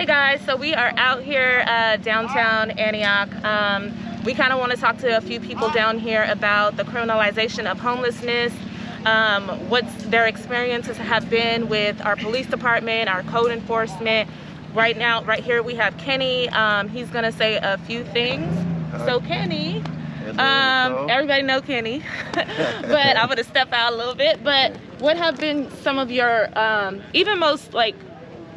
Hey guys, so we are out here downtown Antioch. We kind of want to talk to a few people down here about the criminalization of homelessness, what their experiences have been with our police department, our code enforcement. Right now, right here, we have Kenny. He's going to say a few things. So Kenny, everybody know Kenny, but I'm going to step out a little bit. But what have been some of your, even most like,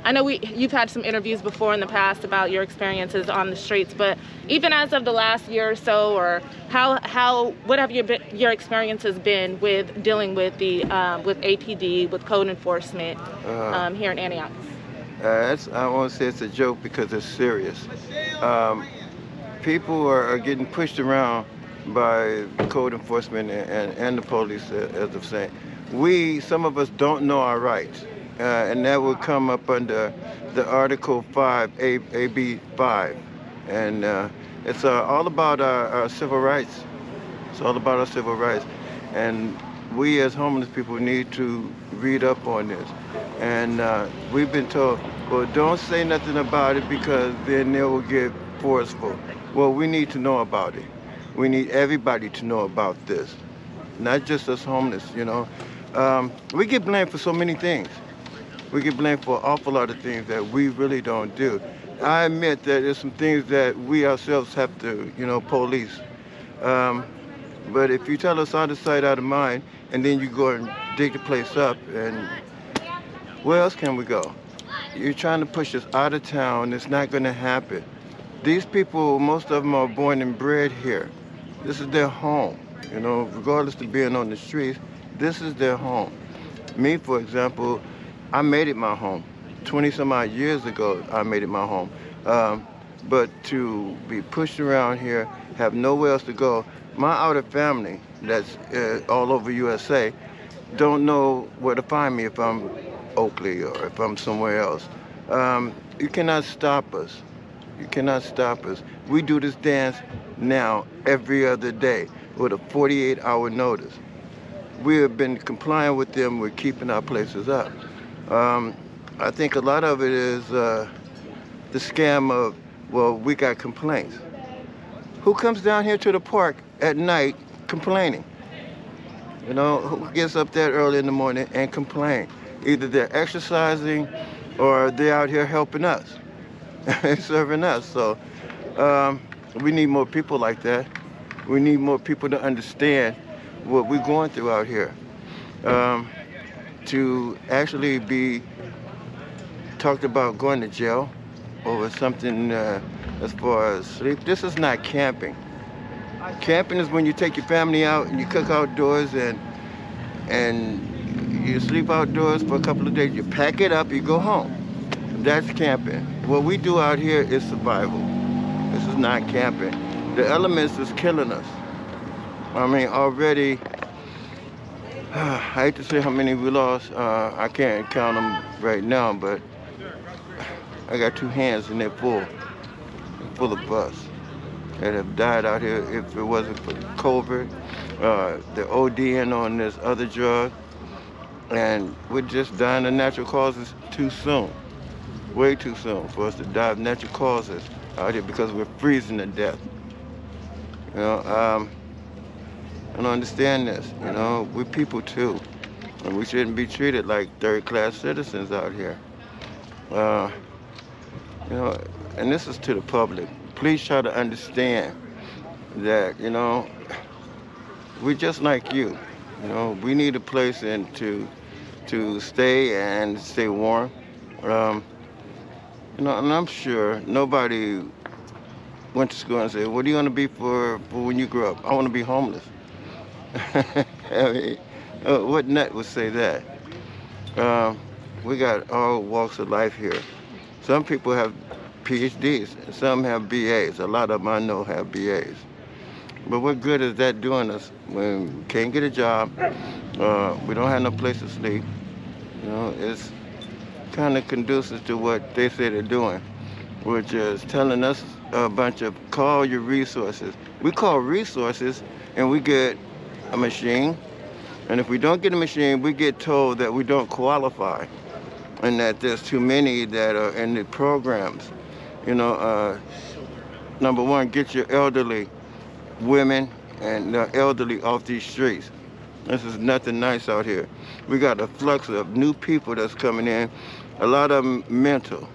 I know you've had some interviews before in the past about your experiences on the streets, but even as of the last year or so, or what have your experiences been with dealing with the with APD, with code enforcement here in Antioch? I won't say it's a joke because it's serious. People are getting pushed around by code enforcement and the police, as I'm saying. Some of us don't know our rights. And that would come up under the Article 5, AB 5. And it's all about our civil rights. It's all about our civil rights. And we as homeless people need to read up on this. And we've been told, well, don't say nothing about it because then they will get forceful. Well, we need to know about it. We need everybody to know about this, not just us homeless, you know. We get blamed for so many things. We get blamed for an awful lot of things that we really don't do. I admit that there's some things that we ourselves have to, police. But if you tell us out of sight, out of mind, and then you go and dig the place up, and where else can we go? You're trying to push us out of town. It's not going to happen. These people, most of them are born and bred here. This is their home. Regardless of being on the streets, this is their home. Me, for example, I made it my home. 20-some odd years ago, I made it my home. But to be pushed around here, have nowhere else to go, my outer family that's all over USA don't know where to find me if I'm Oakley or if I'm somewhere else. You cannot stop us. You cannot stop us. We do this dance now every other day with a 48-hour notice. We have been complying with them. We're keeping our places up. I think a lot of it is the scam of, well, we got complaints. Who comes down here to the park at night complaining? Who gets up that early in the morning and complain? Either they're exercising or they're out here helping us, serving us. So we need more people like that. We need more people to understand what we're going through out here. To actually be talked about going to jail over something as far as sleep. This is not camping. Camping is when you take your family out and you cook outdoors and you sleep outdoors for a couple of days. You pack it up, you go home. That's camping. What we do out here is survival. This is not camping. The elements is killing us. I mean, already, I hate to say how many we lost. I can't count them right now, but I got two hands and they're full of us that have died out here. If it wasn't for COVID, they're ODing on this other drug, and we're just dying of natural causes too soon. Way too soon for us to die of natural causes out here because we're freezing to death. I don't understand this. We're people too, and we shouldn't be treated like third-class citizens out here. And this is to the public. Please try to understand that, we're just like you. We need a place to stay and stay warm. And I'm sure nobody went to school and said, what are you going to be for when you grow up? I want to be homeless. I mean, what nut would say that? We got all walks of life here. Some people have PhDs, some have BAs. A lot of them I know have BAs. But what good is that doing us when we can't get a job, we don't have no place to sleep? It's kind of conducive to what they say they're doing, which is telling us a bunch of call your resources. We call resources and we get a machine. And if we don't get a machine, we get told that we don't qualify. and that there's too many that are in the programs. You know, number one, get your elderly women and the elderly off these streets. This is nothing nice out here. We got a flux of new people that's coming in, a lot of them mental,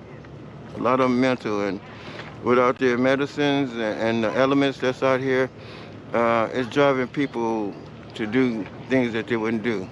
and without their medicines and the elements that's out here, it's driving people to do things that they wouldn't do.